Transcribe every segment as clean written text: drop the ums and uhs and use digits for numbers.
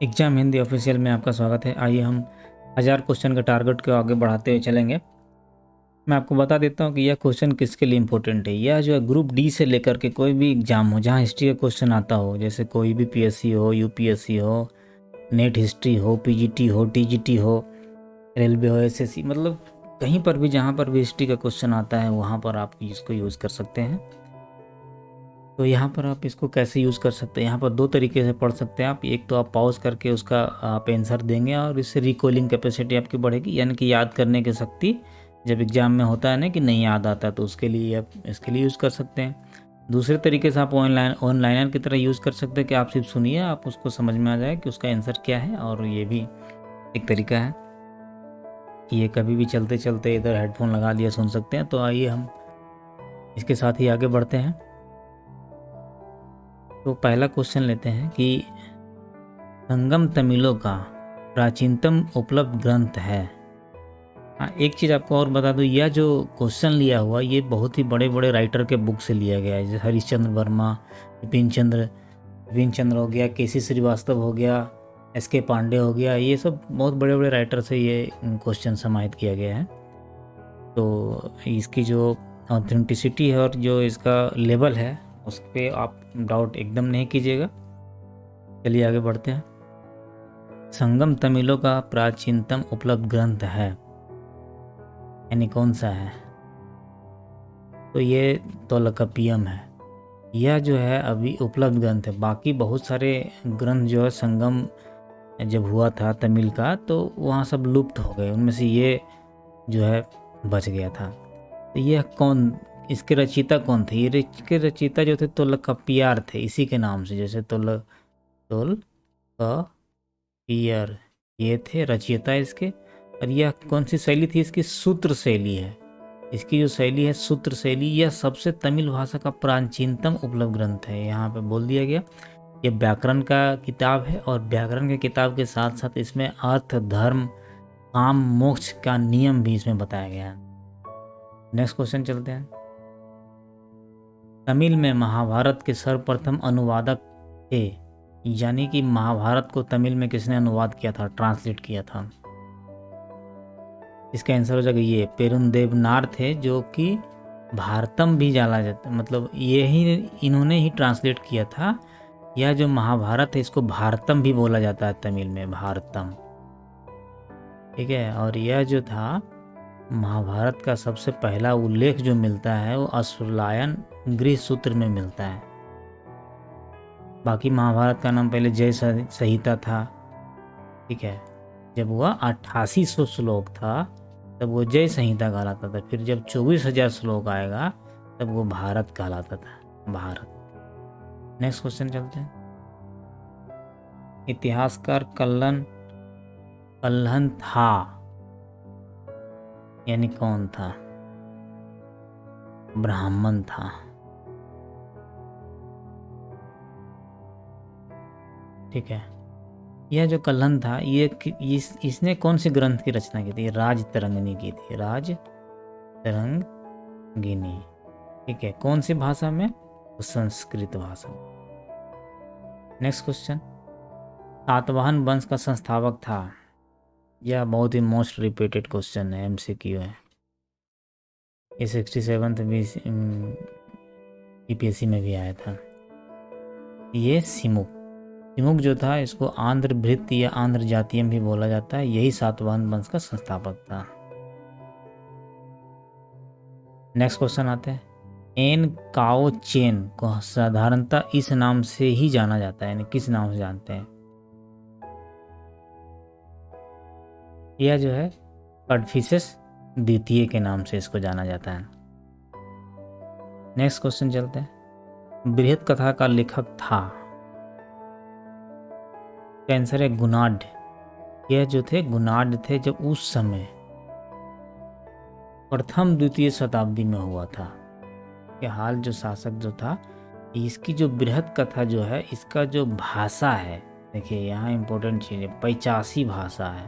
Exam Hindi official में आपका स्वागत है। आइए हम 1000 क्वेश्चन के टारगेट को आगे बढ़ाते हुए चलेंगे। मैं आपको बता देता हूँ कि यह क्वेश्चन किसके लिए इम्पोर्टेंट है। यह जो है ग्रुप डी से लेकर के कोई भी एग्जाम हो जहाँ हिस्ट्री का क्वेश्चन आता हो, जैसे कोई भी पीएससी हो, यूपीएससी हो, नेट हिस्ट्री हो, पीजीटी हो, टीजीटी हो, रेलवे हो, एसएससी, मतलब कहीं पर भी जहाँ पर भी हिस्ट्री का क्वेश्चन आता है वहाँ पर आप इसको यूज़ कर सकते हैं। तो यहाँ पर आप इसको कैसे यूज़ कर सकते हैं, यहाँ पर दो तरीके से पढ़ सकते हैं आप। एक तो आप पॉज करके उसका आप आंसर देंगे और इससे रिकॉलिंग कैपेसिटी आपकी बढ़ेगी, यानी कि याद करने की शक्ति। जब एग्जाम में होता है ना कि नहीं याद आता, तो उसके लिए आप इसके लिए यूज़ कर सकते हैं। दूसरे तरीके से आप ऑनलाइनर की तरह यूज़ कर सकते हैं कि आप सिर्फ सुनिए, आप उसको समझ में आ जाए कि उसका आंसर क्या है। और ये भी एक तरीका है, ये कभी भी चलते चलते इधर हेडफोन लगा लिया सुन सकते हैं। तो आइए हम इसके साथ ही आगे बढ़ते हैं। तो पहला क्वेश्चन लेते हैं कि संगम तमिलों का प्राचीनतम उपलब्ध ग्रंथ है। हाँ, एक चीज़ आपको और बता दूँ, यह जो क्वेश्चन लिया हुआ ये बहुत ही बड़े बड़े राइटर के बुक से लिया गया है, जैसे हरिश्चंद्र वर्मा, विपिन चंद्र हो गया, केसी श्रीवास्तव हो गया, एसके पांडे हो गया। ये सब बहुत बड़े बड़े राइटर से ये क्वेश्चन समाहित किया गया है। तो इसकी जो ऑथेंटिसिटी है और जो इसका लेवल है उस पर आप डाउट एकदम नहीं कीजिएगा। चलिए आगे बढ़ते हैं। संगम तमिलों का प्राचीनतम उपलब्ध ग्रंथ है, यानी कौन सा है? तो ये तोलकाप्पियम है। यह जो है अभी उपलब्ध ग्रंथ है। बाकी बहुत सारे ग्रंथ जो है संगम जब हुआ था तमिल का तो वहाँ सब लुप्त हो गए, उनमें से ये जो है बच गया था। तो यह कौन, इसके रचयिता कौन थे? ये इसके रचयिता जो थे तोलकाप्पियार थे, इसी के नाम से, जैसे तोलकाप्पियर ये थे रचयिता इसके। और यह कौन सी शैली थी? इसकी सूत्र शैली है। इसकी जो शैली है सूत्र शैली, यह सबसे तमिल भाषा का प्राचीनतम उपलब्ध ग्रंथ है। यहाँ पे बोल दिया गया ये व्याकरण का किताब है, और व्याकरण के किताब के साथ साथ इसमें अर्थ, धर्म, काम, मोक्ष का नियम भी इसमें बताया गया है। नेक्स्ट क्वेश्चन चलते हैं। तमिल में महाभारत के सर्वप्रथम अनुवादक थे, यानी कि महाभारत को तमिल में किसने अनुवाद किया था, ट्रांसलेट किया था? इसका आंसर हो जाएगा ये पेरुंदेवनार थे, जो कि भारतम भी जाना जाता, मतलब ये ही इन्होंने ही ट्रांसलेट किया था। यह जो महाभारत है इसको भारतम भी बोला जाता है तमिल में, भारतम। ठीक है। और यह जो था महाभारत का सबसे पहला उल्लेख जो मिलता है वो अश्वलायन गृह सूत्र में मिलता है। बाकी महाभारत का नाम पहले जय संहिता था। ठीक है। जब वह 8800 श्लोक था तब वो जय संहिता कहलाता था। फिर जब 24,000 श्लोक आएगा तब वो भारत कहलाता था, भारत। नेक्स्ट क्वेश्चन चलते हैं। इतिहासकार कल्हन था, यानी कौन था? ब्राह्मण था। ठीक है। यह जो कल्हन था ये इसने कौन से ग्रंथ की रचना की थी? राज तरंगिणी की थी, राज तरंगिणी। ठीक है। कौन सी भाषा में? संस्कृत भाषा में। Next question. सातवाहन वंश का संस्थापक था। यह बहुत ही मोस्ट रिपीटेड क्वेश्चन है, एमसीक्यू है। ये 67th भी यूपीएससी में भी आया था। ये सिमुक जो था इसको आंध्र भृत्य या आंध्र जातीयम भी बोला जाता है। यही सातवाहन वंश का संस्थापक था। नेक्स्ट क्वेश्चन आते हैं। एन काओ चेन को साधारणतः इस नाम से ही जाना जाता है, यानी किस नाम से जानते हैं? यह जो है कन्फ्यूशियस द्वितीय के नाम से इसको जाना जाता है। नेक्स्ट क्वेश्चन चलते हैं। बृहत कथा का लेखक था। आंसर है गुणाढ़। यह जो थे गुणाढ़ थे जब उस समय प्रथम द्वितीय शताब्दी में हुआ था। के हाल जो शासक जो था, इसकी जो बृहत कथा जो है इसका जो भाषा है, देखिए यहाँ इंपॉर्टेंट चीज़ है, 85 भाषा है।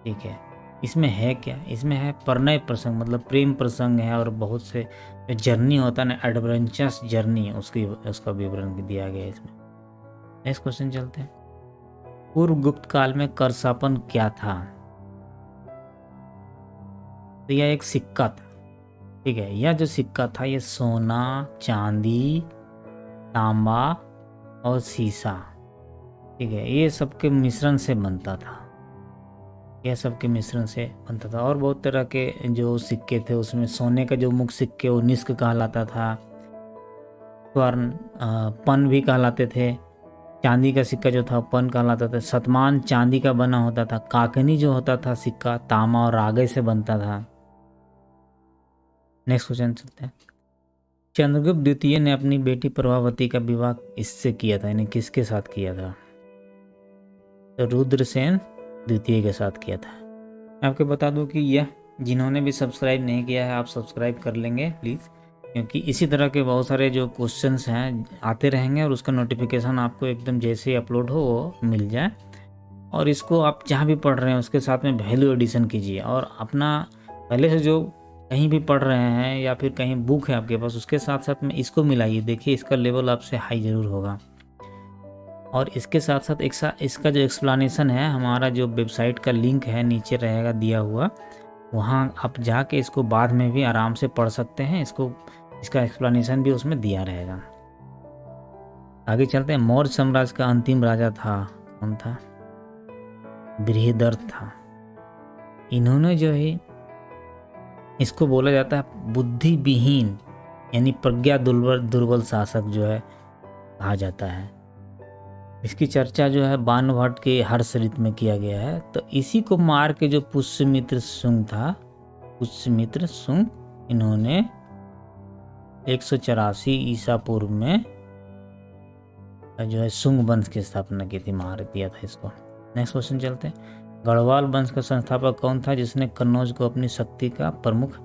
ठीक है। इसमें है क्या? इसमें है प्रणय प्रसंग, मतलब प्रेम प्रसंग है, और बहुत से जर्नी होता है ना, एडवेंचरस जर्नी, उसका विवरण दिया गया है इसमें। नेक्स्ट क्वेश्चन चलते हैं। पूर्व गुप्त काल में कर शासन क्या था? तो यह एक सिक्का था। ठीक है, यह जो सिक्का था ये सोना, चांदी, तांबा और शीशा, ठीक है, ये सबके मिश्रण से बनता था। यह सबके मिश्रण से बनता था। और बहुत तरह के जो सिक्के थे उसमें सोने का जो मुख्य सिक्के वो निष्क कहलाता था, स्वर्ण पन भी कहलाते थे। चांदी का सिक्का जो था पन कहलाता था। शतमान चांदी का बना होता था। काकनी जो होता था सिक्का तांबा और रागे से बनता था। नेक्स्ट क्वेश्चन चलते हैं। चंद्रगुप्त द्वितीय ने अपनी बेटी प्रभावती का विवाह इससे किया था, यानी किसके साथ किया था? तो रुद्रसेन द्वितीय के साथ किया था। मैं आपको बता दूं कि यह जिन्होंने भी सब्सक्राइब नहीं किया है आप सब्सक्राइब कर लेंगे प्लीज़, क्योंकि इसी तरह के बहुत सारे जो क्वेश्चंस हैं आते रहेंगे और उसका नोटिफिकेशन आपको एकदम जैसे ही अपलोड हो वो मिल जाए। और इसको आप जहाँ भी पढ़ रहे हैं उसके साथ में वैल्यू एडिशन कीजिए, और अपना पहले से जो कहीं भी पढ़ रहे हैं या फिर कहीं बुक है आपके पास उसके साथ साथ में इसको मिलाइए। देखिए इसका लेवल आपसे हाई ज़रूर होगा। और इसके साथ साथ इसका जो एक्सप्लेनेशन है, हमारा जो वेबसाइट का लिंक है नीचे रहेगा दिया हुआ, वहाँ आप जाके इसको बाद में भी आराम से पढ़ सकते हैं। इसका एक्सप्लेनेशन भी उसमें दिया रहेगा। आगे चलते हैं। मौर्य साम्राज्य का अंतिम राजा था कौन था? बृहदर्थ था। इन्होंने जो है इसको बोला जाता है बुद्धि विहीन यानी प्रज्ञा दुर्बल शासक जो है कहा जाता है। इसकी चर्चा जो है बाणभट्ट के हर्षचरित में किया गया है। तो इसी को मार के जो पुष्यमित्र शुंग था, पुष्यमित्र शुंग, इन्होंने 184 ईसा पूर्व में जो है शुंग वंश की स्थापना की थी, मार दिया था इसको। नेक्स्ट क्वेश्चन चलते हैं। गढ़वाल वंश का संस्थापक कौन था जिसने कन्नौज को अपनी शक्ति का प्रमुख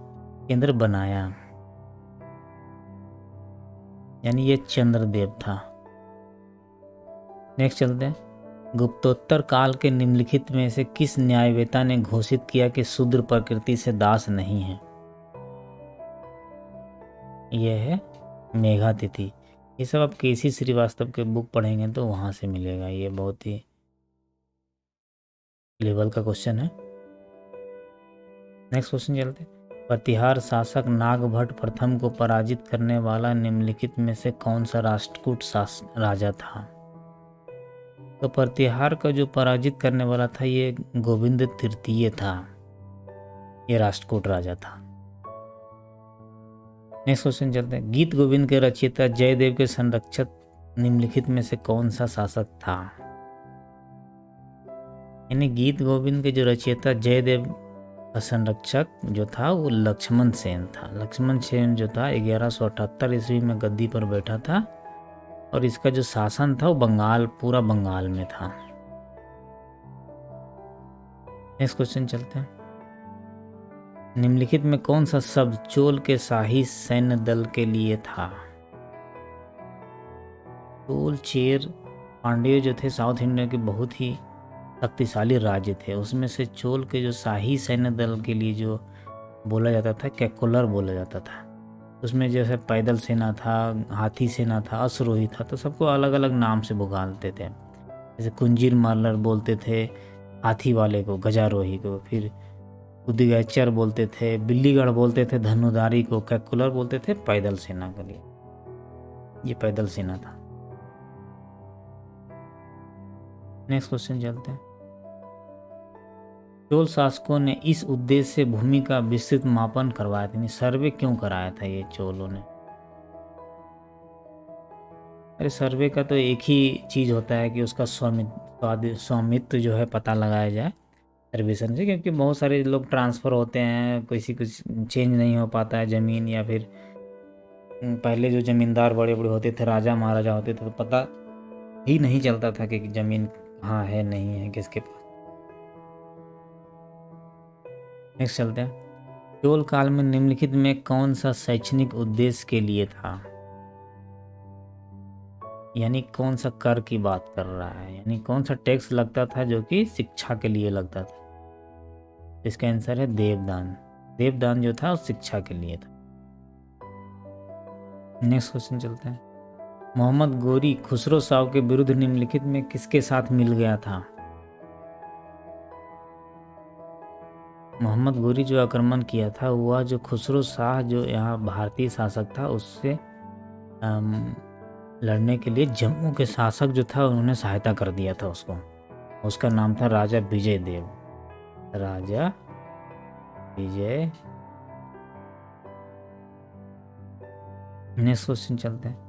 केंद्र बनाया? यानी ये चंद्रदेव था। नेक्स्ट चलते हैं। गुप्तोत्तर काल के निम्नलिखित में से किस न्यायवेत्ता ने घोषित किया कि शूद्र प्रकृति से दास नहीं है? यह है मेघातिथि। ये सब आप केसी श्रीवास्तव के बुक पढ़ेंगे तो वहां से मिलेगा। ये बहुत ही लेवल का क्वेश्चन है। नेक्स्ट क्वेश्चन चलते हैं। प्रतिहार शासक नागभट्ट प्रथम को पराजित करने वाला निम्नलिखित में से कौन सा राष्ट्रकूट राजा था? तो प्रतिहार का जो पराजित करने वाला था ये गोविंद तृतीय था। ये राष्ट्रकूट राजा था। नेक्स्ट क्वेश्चन चलते हैं। गीत गोविंद के रचयिता जयदेव के संरक्षक निम्नलिखित में से कौन सा शासक था? यानी गीत गोविंद के जो रचयिता जयदेव का संरक्षक जो था वो लक्ष्मण सेन था। लक्ष्मण सेन जो था 1178 ईस्वी में गद्दी पर बैठा था और इसका जो शासन था वो बंगाल, पूरा बंगाल में था। नेक्स्ट क्वेश्चन चलते हैं। निम्नलिखित में कौन सा शब्द चोल के शाही सैन्य दल के लिए था? चोल, चेर, पांड्य जो थे साउथ इंडिया के बहुत ही शक्तिशाली राज्य थे, उसमें से चोल के जो शाही सैन्य दल के लिए जो बोला जाता था कैकुलर बोला जाता था। उसमें जैसे पैदल सेना था, हाथी सेना था, अश्वरोही था, तो सबको अलग अलग नाम से पुकारते थे। जैसे कुंजीर मारलर बोलते थे हाथी वाले को, गजारोही को, फिर उदिगैचर बोलते थे, बिल्लीगढ़ बोलते थे धनुधारी को, कैकुलर बोलते थे पैदल सेना के लिए। ये पैदल सेना था। नेक्स्ट क्वेश्चन चलते हैं। चोल शासकों ने इस उद्देश्य से भूमि का विस्तृत मापन करवाया था, सर्वे क्यों कराया था ये चोलों ने? अरे सर्वे का तो एक ही चीज होता है कि उसका स्वामित्व जो है पता लगाया जाए सर्वेक्षण से, क्योंकि बहुत सारे लोग ट्रांसफ़र होते हैं, किसी कुछ चेंज नहीं हो पाता है ज़मीन, या फिर पहले जो ज़मींदार बड़े बड़े होते थे, राजा महाराजा होते थे, तो पता ही नहीं चलता था कि ज़मीन कहाँ है नहीं है किसके पास। नेक्स्ट चलते हैं। चोल काल में निम्नलिखित में कौन सा शैक्षणिक उद्देश्य के लिए था? यानी कौन सा कर की बात कर रहा है, यानी कौन सा टैक्स लगता था जो कि शिक्षा के लिए लगता था? इसका आंसर है देवदान। देवदान जो था वो शिक्षा के लिए था। नेक्स्ट क्वेश्चन चलते हैं। मोहम्मद गोरी खुसरो शाह के विरुद्ध निम्नलिखित में किसके साथ मिल गया था? मोहम्मद गोरी जो आक्रमण किया था वह जो खुसरो शाह जो यहाँ भारतीय शासक था उससे लड़ने के लिए जम्मू के शासक जो था उन्होंने सहायता कर दिया था उसको। उसका नाम था राजा विजय देव। राजा विजय। नेक्स्ट क्वेश्चन चलते हैं।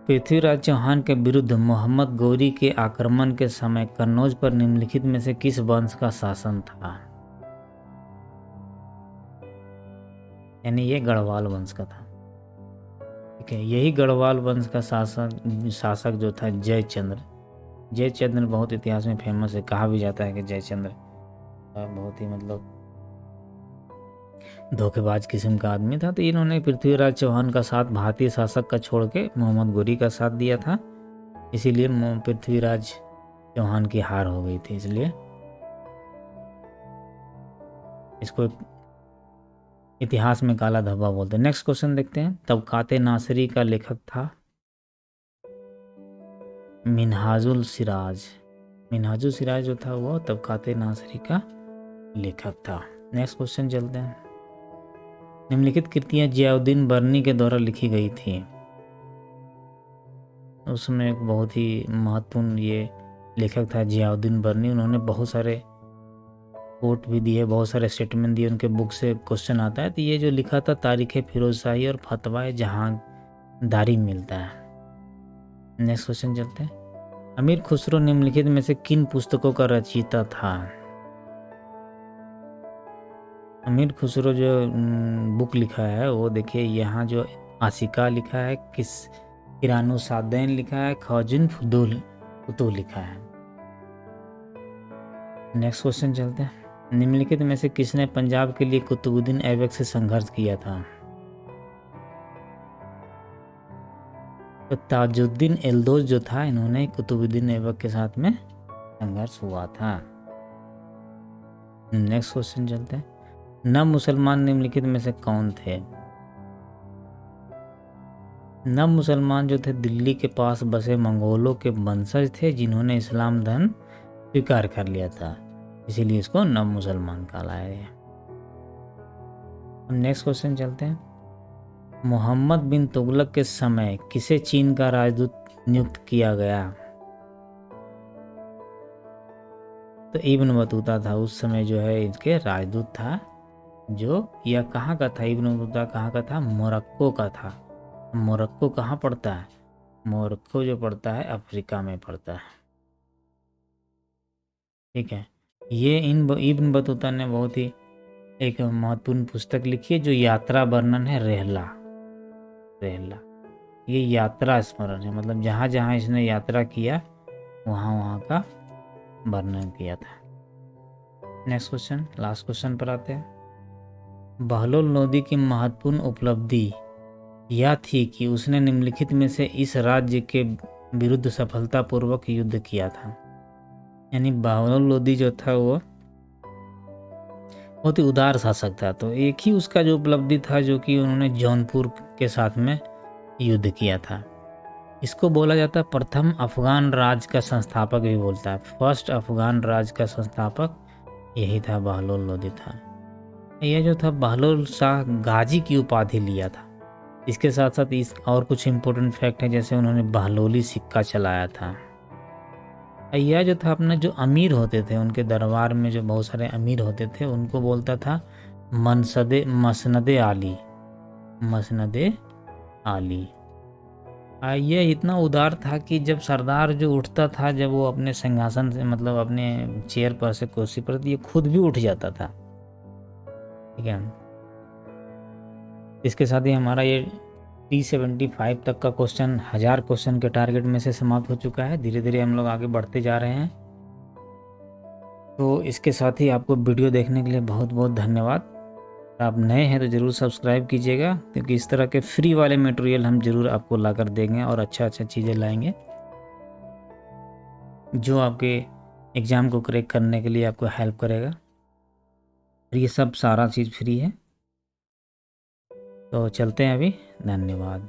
पृथ्वीराज चौहान के विरुद्ध मोहम्मद गौरी के आक्रमण के समय कन्नौज पर निम्नलिखित में से किस वंश का शासन था? यानी ये गढ़वाल वंश का था। ठीक है, यही गढ़वाल वंश का शासक जो था जयचंद्र। जयचंद्र बहुत इतिहास में फेमस है। कहा भी जाता है कि जयचंद्र बहुत ही मतलब धोखेबाज किस्म का आदमी था। तो इन्होंने पृथ्वीराज चौहान का साथ भारतीय शासक का छोड़ के मोहम्मद गोरी का साथ दिया था, इसीलिए पृथ्वीराज चौहान की हार हो गई थी। इसलिए इसको इतिहास में काला धब्बा बोलते हैं। नेक्स्ट क्वेश्चन देखते हैं। तबकाते नासिरी का लेखक था मिनहाजुल सिराज। मिनहाजुल सिराज जो था वो तबकाते नासिरी का लेखक था। नेक्स्ट क्वेश्चन चलते हैं। निम्नलिखित कृतियां जियाउद्दीन बर्नी के द्वारा लिखी गई थी। उसमें एक बहुत ही महत्वपूर्ण ये लेखक था जियाउद्दीन बर्नी। उन्होंने बहुत सारे कोट भी दिए, बहुत सारे स्टेटमेंट दिए, उनके बुक से क्वेश्चन आता है। तो ये जो लिखा था तारीख फिरोजशाही और फतवाए जहांदारी मिलता है। नेक्स्ट क्वेश्चन चलते हैं। अमीर खुसरो निम्नलिखित में से किन पुस्तकों का रचयिता था? अमीर खुसरो जो बुक लिखा है वो देखिए, यहाँ जो आशिका लिखा है, किरानो सादैन लिखा है, खौजिन फुतूह लिखा है। नेक्स्ट क्वेश्चन चलते हैं। निम्नलिखित में से किसने पंजाब के लिए कुतुबुद्दीन ऐबक से संघर्ष किया था? तो ताजुद्दीन एल्दोज जो था, इन्होंने कुतुबुद्दीन ऐबक के साथ में संघर्ष हुआ था। नेक्स्ट क्वेश्चन चलते हैं। नव मुसलमान निम्नलिखित में से कौन थे? नव मुसलमान जो थे दिल्ली के पास बसे मंगोलों के वंशज थे, जिन्होंने इस्लाम धर्म स्वीकार कर लिया था, इसीलिए इसको नव मुसलमान कहलाया गया। नेक्स्ट क्वेश्चन चलते हैं। मोहम्मद बिन तुगलक के समय किसे चीन का राजदूत नियुक्त किया गया? तो इब्न बतूता था उस समय जो है इसके राजदूत था। जो यह कहाँ का था? इब्न बतूता कहाँ का था? मोरक्को का था। मोरक्को कहाँ पड़ता है? मोरक्को जो पड़ता है अफ्रीका में पड़ता है। ठीक है, ये इब्न बतूता ने बहुत ही एक महत्वपूर्ण पुस्तक लिखी है जो यात्रा वर्णन है, रहला। ये यात्रा स्मरण है, मतलब जहाँ जहाँ इसने यात्रा किया वहाँ वहाँ का वर्णन किया था। नेक्स्ट क्वेश्चन, लास्ट क्वेश्चन पर आते हैं। बहलोल लोदी की महत्वपूर्ण उपलब्धि यह थी कि उसने निम्नलिखित में से इस राज्य के विरुद्ध सफलतापूर्वक युद्ध किया था। यानी बहलोल लोदी जो था वो बहुत ही उदार शासक था। तो एक ही उसका जो उपलब्धि था जो कि उन्होंने जौनपुर के साथ में युद्ध किया था। इसको बोला जाता है प्रथम अफगान राज का संस्थापक भी बोलता है। फर्स्ट अफगान राज का संस्थापक यही था, बहलोल लोदी था। यह जो था बहलोल शाह गाजी की उपाधि लिया था। इसके साथ साथ इस और कुछ इम्पोर्टेंट फैक्ट है, जैसे उन्होंने बहलोली सिक्का चलाया था। यह जो था अपना जो अमीर होते थे उनके दरबार में, जो बहुत सारे अमीर होते थे, उनको बोलता था मसनदे आली। ये इतना उदार था कि जब सरदार जो उठता था, जब वो अपने सिंहासन से मतलब अपने चेयर पर से कुर्सी पर, ये खुद भी उठ जाता था। ठीक है, इसके साथ ही हमारा ये 375 तक का क्वेश्चन 1000 क्वेश्चन के टारगेट में से समाप्त हो चुका है। धीरे धीरे हम लोग आगे बढ़ते जा रहे हैं। तो इसके साथ ही आपको वीडियो देखने के लिए बहुत बहुत धन्यवाद। आप नए हैं तो ज़रूर सब्सक्राइब कीजिएगा, क्योंकि इस तरह के फ्री वाले मटेरियल हम ज़रूर आपको ला कर देंगे और अच्छा चीज़ें लाएंगे जो आपके एग्ज़ाम को क्रैक करने के लिए आपको हेल्प करेगा। और ये सब सारा चीज़ फ्री है। तो चलते हैं अभी। धन्यवाद।